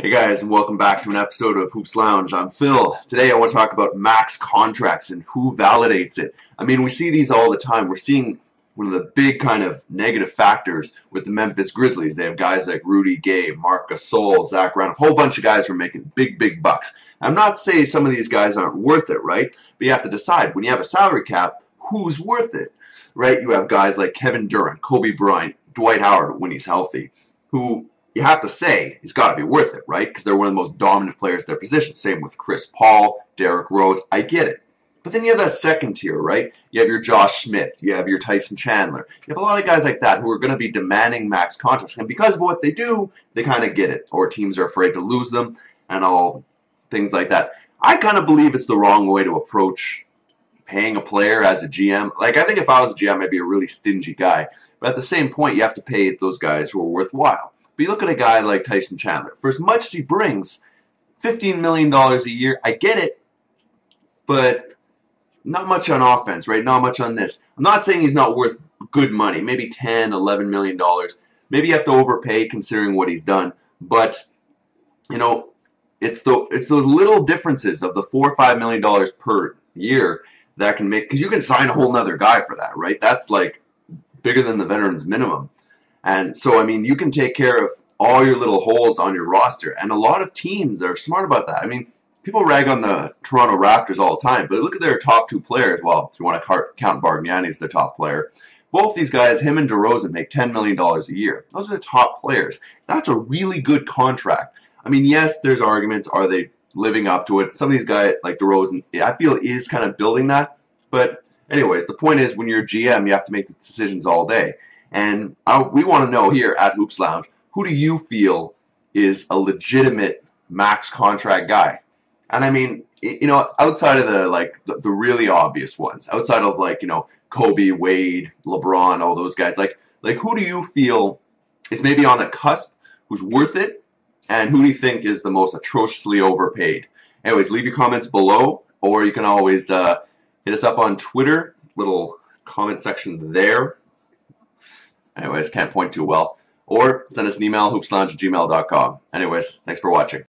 Hey guys, and welcome back to an episode of Hoops Lounge. I'm Phil. Today I want to talk about max contracts and who validates it. I mean, we see these all the time. We're seeing one of the big kind of negative factors with the Memphis Grizzlies. They have guys like Rudy Gay, Marc Gasol, Zach Randolph, a whole bunch of guys who are making big bucks. I'm not saying some of these guys aren't worth it, right? But you have to decide, when you have a salary cap, who's worth it, right? You have guys like Kevin Durant, Kobe Bryant, Dwight Howard when he's healthy, who you have to say he's got to be worth it, right? Because they're one of the most dominant players at their position. Same with Chris Paul, Derrick Rose. I get it. But then you have that second tier, right? You have your Josh Smith. You have your Tyson Chandler. You have a lot of guys like that who are going to be demanding max contracts. And because of what they do, they kind of get it. Or teams are afraid to lose them and all things like that. I kind of believe it's the wrong way to approach paying a player as a GM. Like, I think if I was a GM, I'd be a really stingy guy. But at the same point, you have to pay those guys who are worthwhile. But you look at a guy like Tyson Chandler. For as much as he brings, $15 million a year, I get it, but not much on offense, right? Not much on this. I'm not saying he's not worth good money, maybe $10, $11 million. Maybe you have to overpay considering what he's done. But, you know, it's those little differences of the $4 or $5 million per year that can make, because you can sign a whole nother guy for that, right? That's like bigger than the veterans minimum. And so, I mean, you can take care of all your little holes on your roster. And a lot of teams are smart about that. I mean, people rag on the Toronto Raptors all the time, but look at their top two players. Well, if you want to count Bargnani as the top player. Both these guys, him and DeRozan, make $10 million a year. Those are the top players. That's a really good contract. I mean, yes, there's arguments. Are they living up to it? Some of these guys, like DeRozan, I feel is kind of building that. But anyways, the point is, when you're a GM, you have to make these decisions all day. And we want to know here at Hoops Lounge, who do you feel is a legitimate max contract guy? And I mean, you know, outside of the really obvious ones, outside of Kobe, Wade, LeBron, all those guys, like who do you feel is maybe on the cusp, who's worth it, and who do you think is the most atrociously overpaid? Anyways, leave your comments below, or you can always hit us up on Twitter, little comment section there. Anyways, can't point too well. Or send us an email, hoopslounge@gmail.com. Anyways, thanks for watching.